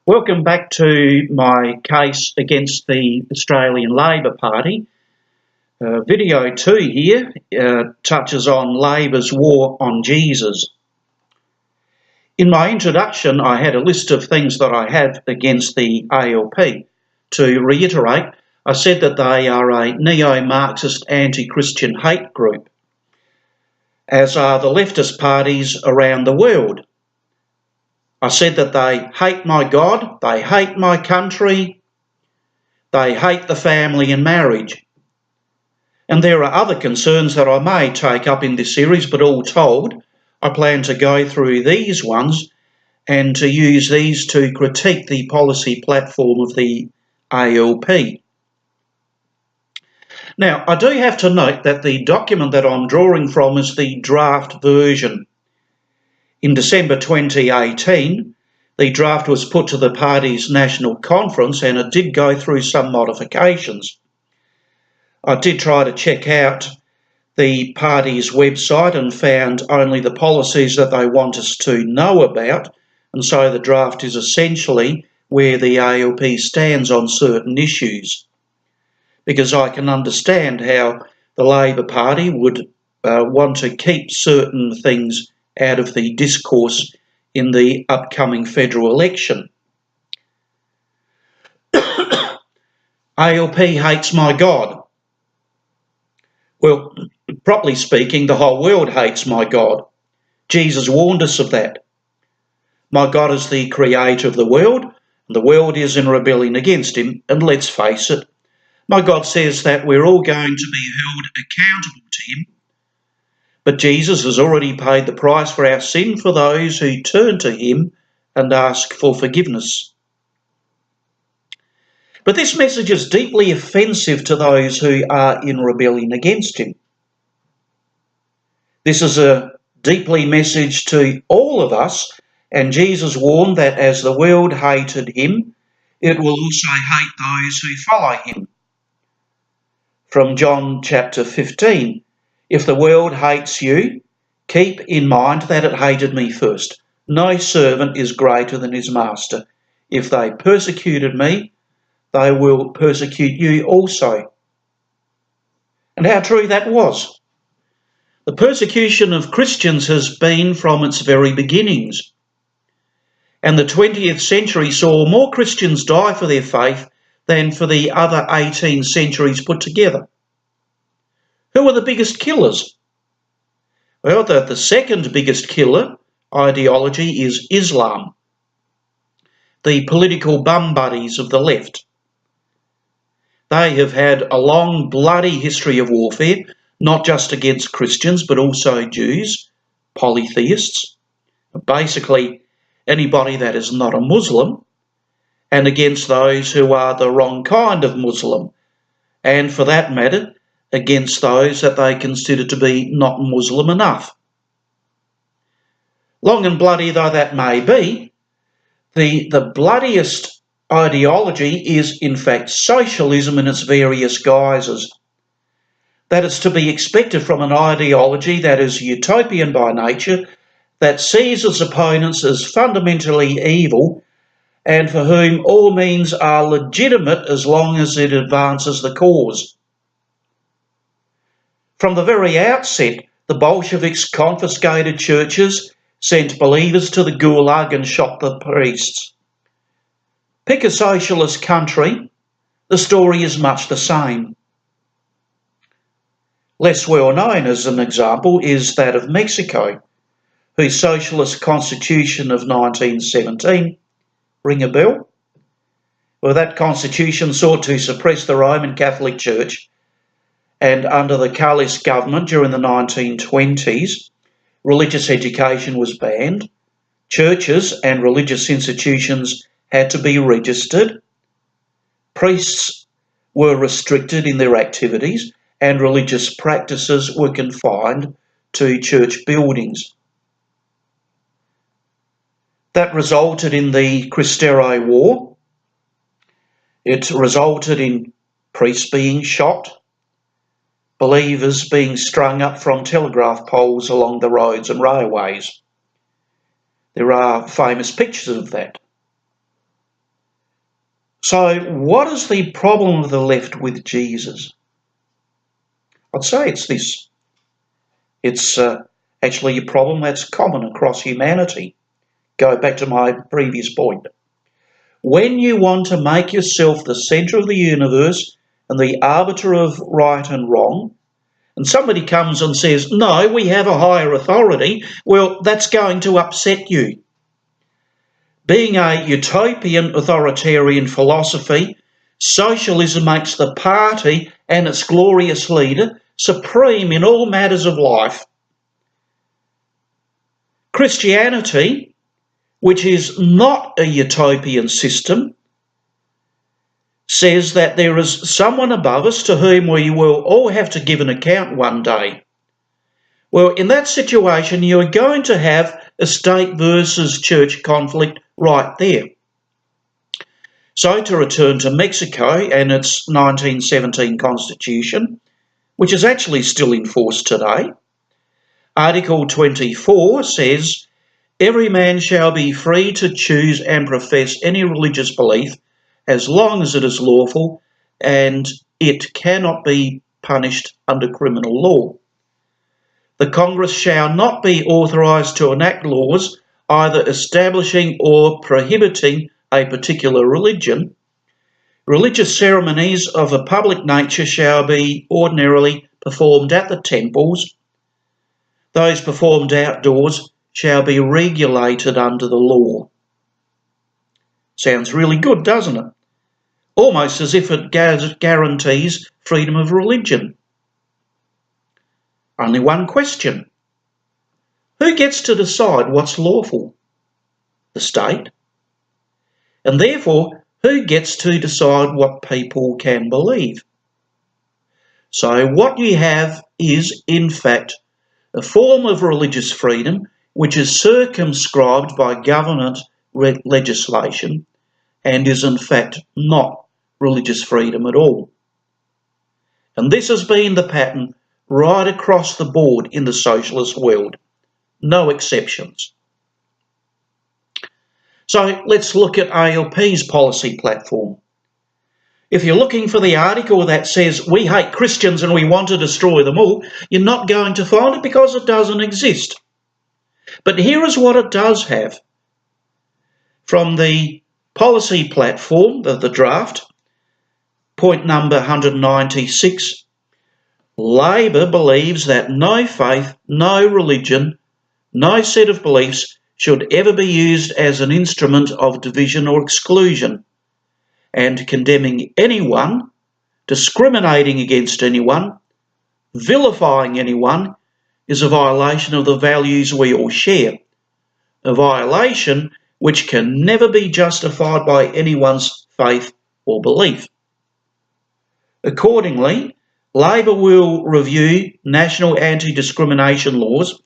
Welcome back to my case against the Australian Labor Party. Video 2 here touches on Labor's war on Jesus. In my introduction, I had a list of things that I have against the ALP. To reiterate, I said that they are a neo-Marxist anti-Christian hate group, as are the leftist parties around the world. I said that they hate my God, they hate my country, they hate the family and marriage. And there are other concerns that I may take up in this series, but all told, I plan to go through these ones and to use these to critique the policy platform of the ALP. Now, I do have to note that the document that I'm drawing from is the draft version. In December 2018, the draft was put to the party's national conference and it did go through some modifications. I did try to check out the party's website and found only the policies that they want us to know about, and so the draft is essentially where the ALP stands on certain issues. Because I can understand how the Labor Party would want to keep certain things out of the discourse in the upcoming federal election. ALP hates my God. Well, properly speaking, the whole world hates my God. Jesus warned us of that. My God is the creator of the world, and the world is in rebellion against him, and let's face it, my God says that we're all going to be held accountable to him. But Jesus has already paid the price for our sin for those who turn to him and ask for forgiveness. But this message is deeply offensive to those who are in rebellion against him. This is a deeply message to all of us, and Jesus warned that as the world hated him, it will also hate those who follow him. From John chapter 15. If the world hates you, keep in mind that it hated me first. No servant is greater than his master. If they persecuted me, they will persecute you also. And how true that was. The persecution of Christians has been from its very beginnings. And the 20th century saw more Christians die for their faith than for the other 18 centuries put together. Who were the biggest killers? Well, the second biggest killer ideology is Islam, the political bum buddies of the left. They have had a long, bloody history of warfare, not just against Christians, but also Jews, polytheists, basically anybody that is not a Muslim, and against those who are the wrong kind of Muslim, and for that matter, against those that they consider to be not Muslim enough. Long and bloody though that may be, the bloodiest ideology is in fact socialism in its various guises. That is to be expected from an ideology that is utopian by nature, that sees its opponents as fundamentally evil, and for whom all means are legitimate as long as it advances the cause. From the very outset, the Bolsheviks confiscated churches, sent believers to the GULAG and shot the priests. Pick a socialist country, the story is much the same. Less well known as an example is that of Mexico, whose socialist constitution of 1917, ring a bell? Well, that constitution sought to suppress the Roman Catholic Church, and under the Carlist government during the 1920s, religious education was banned, churches and religious institutions had to be registered, priests were restricted in their activities, and religious practices were confined to church buildings. That resulted in the Cristero War. It resulted in priests being shot, believers being strung up from telegraph poles along the roads and railways. There are famous pictures of that. So what is the problem of the left with Jesus? I'd say it's this. It's actually a problem that's common across humanity. Go back to my previous point. When you want to make yourself the centre of the universe and the arbiter of right and wrong, and somebody comes and says, no, we have a higher authority, well, that's going to upset you. Being a utopian authoritarian philosophy, socialism makes the party and its glorious leader supreme in all matters of life. Christianity, which is not a utopian system, says that there is someone above us to whom we will all have to give an account one day. Well, in that situation, you are going to have a state versus church conflict right there. So to return to Mexico and its 1917 constitution, which is actually still in force today, Article 24 says, every man shall be free to choose and profess any religious belief as long as it is lawful and it cannot be punished under criminal law. The Congress shall not be authorised to enact laws either establishing or prohibiting a particular religion. Religious ceremonies of a public nature shall be ordinarily performed at the temples. Those performed outdoors shall be regulated under the law. Sounds really good, doesn't it? Almost as if it guarantees freedom of religion. Only one question. Who gets to decide what's lawful? The state. And therefore, who gets to decide what people can believe? So what you have is, in fact, a form of religious freedom which is circumscribed by government legislation and is in fact not religious freedom at all. And this has been the pattern right across the board in the socialist world. No exceptions. So let's look at ALP's policy platform. If you're looking for the article that says we hate Christians and we want to destroy them all, you're not going to find it because it doesn't exist. But here is what it does have. From the policy platform, the draft, point number 196, Labor believes that no faith, no religion, no set of beliefs should ever be used as an instrument of division or exclusion, and condemning anyone, discriminating against anyone, vilifying anyone is a violation of the values we all share, a violation which can never be justified by anyone's faith or belief. Accordingly, Labor will review national anti-discrimination laws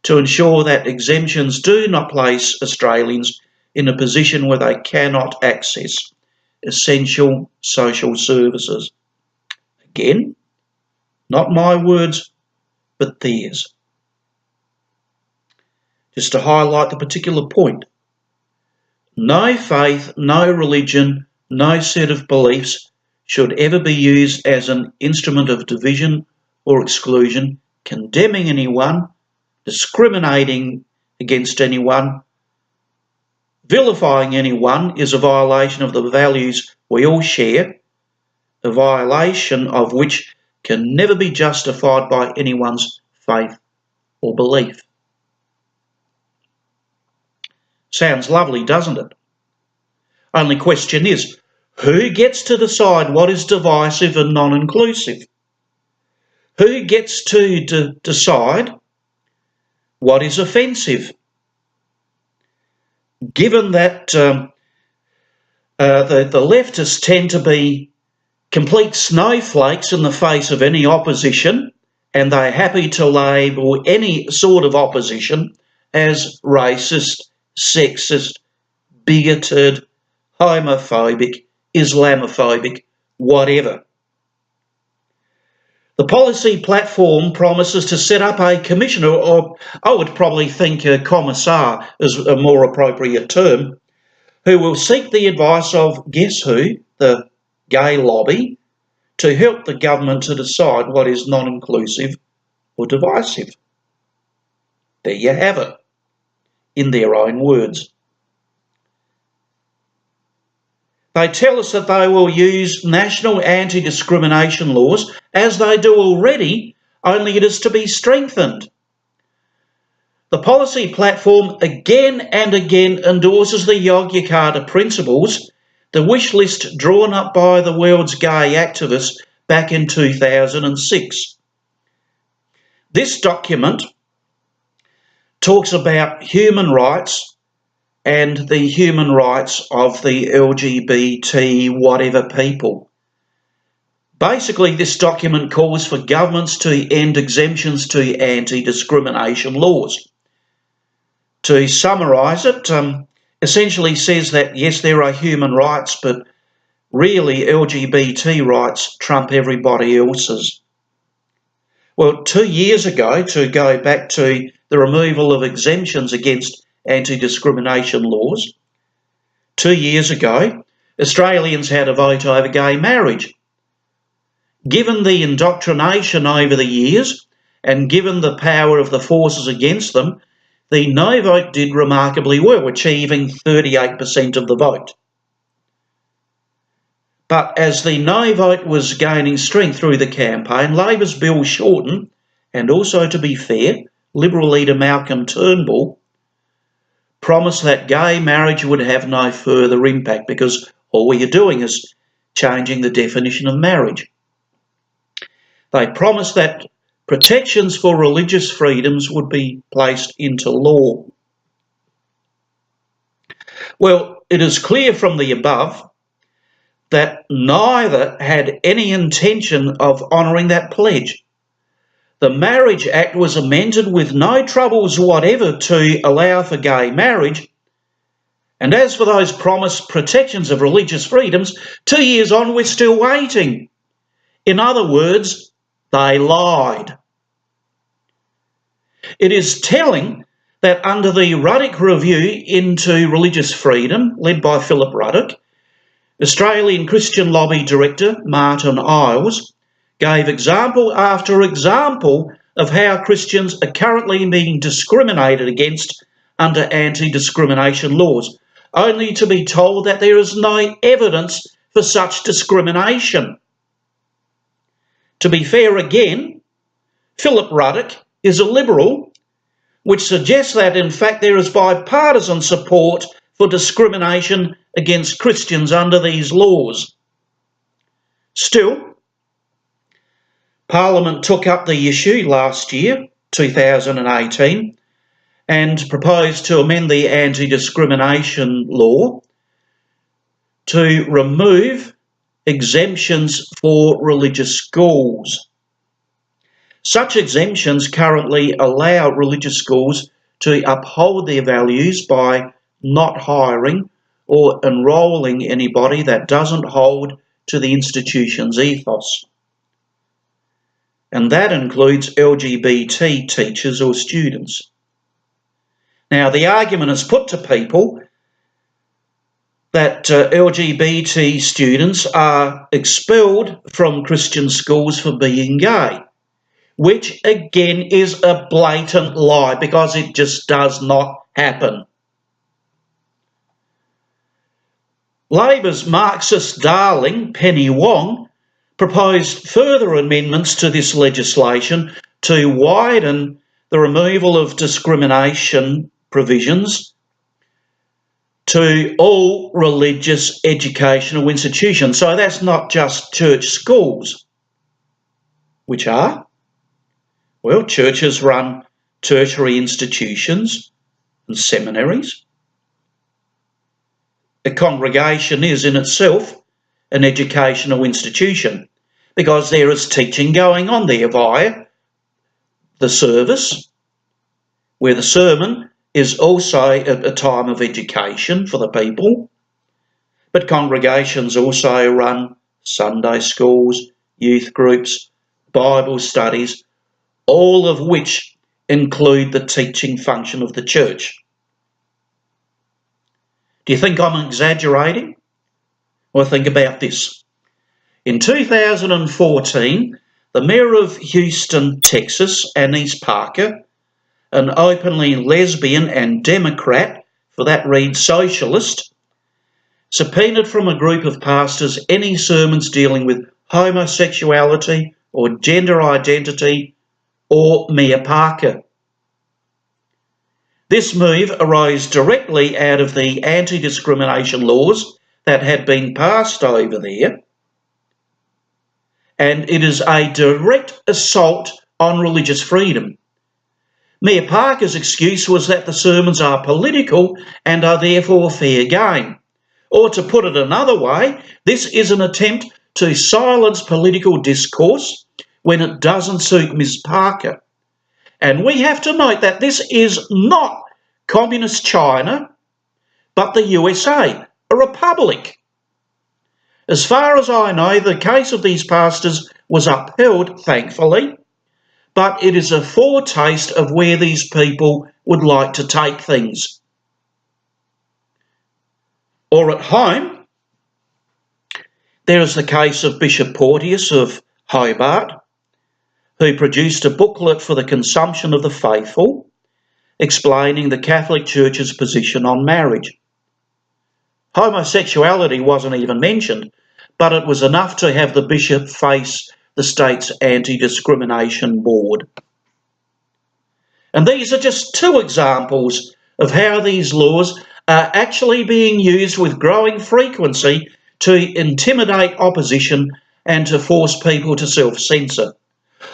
to ensure that exemptions do not place Australians in a position where they cannot access essential social services. Again, not my words, but theirs. Just to highlight the particular point, no faith, no religion, no set of beliefs should ever be used as an instrument of division or exclusion, condemning anyone, discriminating against anyone, vilifying anyone is a violation of the values we all share, a violation of which can never be justified by anyone's faith or belief. Sounds lovely, doesn't it? Only question is, who gets to decide what is divisive and non-inclusive? Who gets to decide what is offensive? Given that the leftists tend to be complete snowflakes in the face of any opposition, and they're happy to label any sort of opposition as racist, sexist, bigoted, homophobic, Islamophobic, whatever. The policy platform promises to set up a commissioner, or I would probably think a commissar is a more appropriate term, who will seek the advice of, guess who? The gay lobby, to help the government to decide what is non-inclusive or divisive. There you have it, in their own words. They tell us that they will use national anti-discrimination laws, as they do already, only it is to be strengthened. The policy platform again and again endorses the Yogyakarta Principles, the wish list drawn up by the world's gay activists back in 2006. This document talks about human rights and the human rights of the LGBT whatever people. Basically, this document calls for governments to end exemptions to anti-discrimination laws. To summarise it, essentially says that yes, there are human rights, but really LGBT rights trump everybody else's. Well, 2 years ago, to go back to the removal of exemptions against anti-discrimination laws, 2 years ago, Australians had a vote over gay marriage. Given the indoctrination over the years, and given the power of the forces against them, the no vote did remarkably well, achieving 38% of the vote. But as the no vote was gaining strength through the campaign, Labor's Bill Shorten, and also, to be fair, Liberal leader Malcolm Turnbull, promised that gay marriage would have no further impact because all you're doing is changing the definition of marriage. They promised that protections for religious freedoms would be placed into law. Well, it is clear from the above that neither had any intention of honouring that pledge. The Marriage Act was amended with no troubles whatever to allow for gay marriage, and as for those promised protections of religious freedoms, 2 years on we're still waiting. In other words, they lied. It is telling that under the Ruddock Review into Religious Freedom, led by Philip Ruddock, Australian Christian Lobby Director Martin Iles gave example after example of how Christians are currently being discriminated against under anti-discrimination laws, only to be told that there is no evidence for such discrimination. To be fair again, Philip Ruddock is a Liberal, which suggests that in fact there is bipartisan support for discrimination against Christians under these laws. Still, Parliament took up the issue last year, 2018, and proposed to amend the anti-discrimination law to remove exemptions for religious schools. Such exemptions currently allow religious schools to uphold their values by not hiring or enrolling anybody that doesn't hold to the institution's ethos. And that includes LGBT teachers or students. Now, the argument is put to people that LGBT students are expelled from Christian schools for being gay, which again is a blatant lie because it just does not happen. Labor's Marxist darling, Penny Wong, proposed further amendments to this legislation to widen the removal of discrimination provisions to all religious educational institutions. So that's not just church schools, which are, well, churches run tertiary institutions and seminaries. A congregation is in itself an educational institution because there is teaching going on there via the service, where the sermon is also a time of education for the people. But congregations also run Sunday schools, youth groups, Bible studies, all of which include the teaching function of the church. Do you think I'm exaggerating? Well, think about this. In 2014, the mayor of Houston, Texas, Anise Parker, an openly lesbian and Democrat, for that reads socialist, subpoenaed from a group of pastors any sermons dealing with homosexuality or gender identity or Mia Parker. This move arose directly out of the anti-discrimination laws that had been passed over there, and it is a direct assault on religious freedom. Mia Parker's excuse was that the sermons are political and are therefore fair game. Or to put it another way, this is an attempt to silence political discourse when it doesn't suit Ms. Parker. And we have to note that this is not communist China, but the USA, a republic. As far as I know, the case of these pastors was upheld, thankfully, but it is a foretaste of where these people would like to take things. Or at home, there is the case of Bishop Porteous of Hobart, who produced a booklet for the consumption of the faithful, explaining the Catholic Church's position on marriage. Homosexuality wasn't even mentioned, but it was enough to have the bishop face the state's anti-discrimination board. And these are just two examples of how these laws are actually being used with growing frequency to intimidate opposition and to force people to self-censor.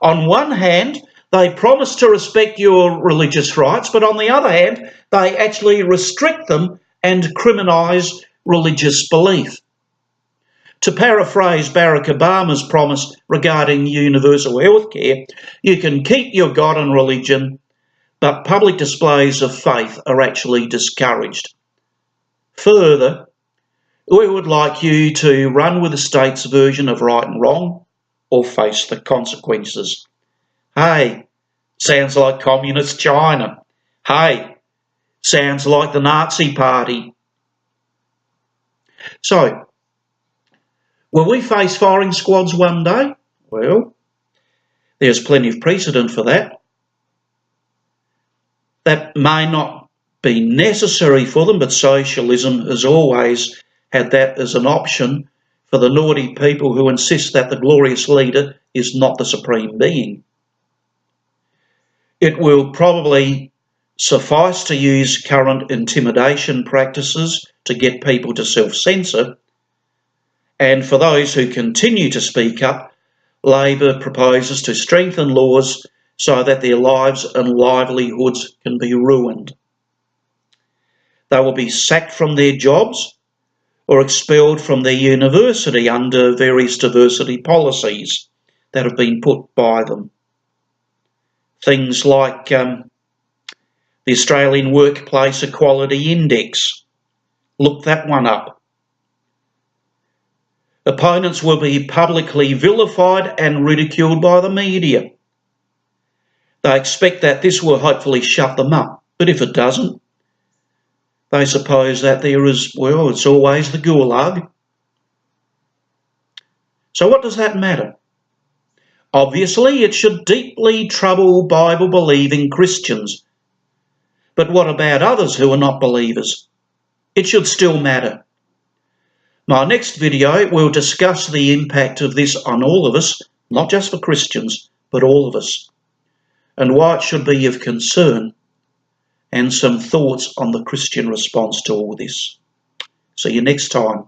On one hand, they promise to respect your religious rights, but on the other hand, they actually restrict them and criminalise religious belief. To paraphrase Barack Obama's promise regarding universal health care, you can keep your God and religion, but public displays of faith are actually discouraged. Further, we would like you to run with the state's version of right and wrong or face the consequences. Hey, sounds like communist China. Hey, sounds like the Nazi Party. So, will we face firing squads one day? Well, there's plenty of precedent for that. That may not be necessary for them, but socialism has always had that as an option for the naughty people who insist that the glorious leader is not the supreme being. It will probably suffice to use current intimidation practices to get people to self-censor, and for those who continue to speak up, Labor proposes to strengthen laws so that their lives and livelihoods can be ruined. They will be sacked from their jobs or expelled from their university under various diversity policies that have been put by them. Things like the Australian Workplace Equality Index. Look that one up. Opponents will be publicly vilified and ridiculed by the media. They expect that this will hopefully shut them up, but if it doesn't, they suppose that there is, well, it's always the GULAG. So what does that matter? Obviously, it should deeply trouble Bible-believing Christians. But what about others who are not believers? It should still matter. My next video will discuss the impact of this on all of us, not just for Christians, but all of us, and why it should be of concern, and some thoughts on the Christian response to all this. See you next time.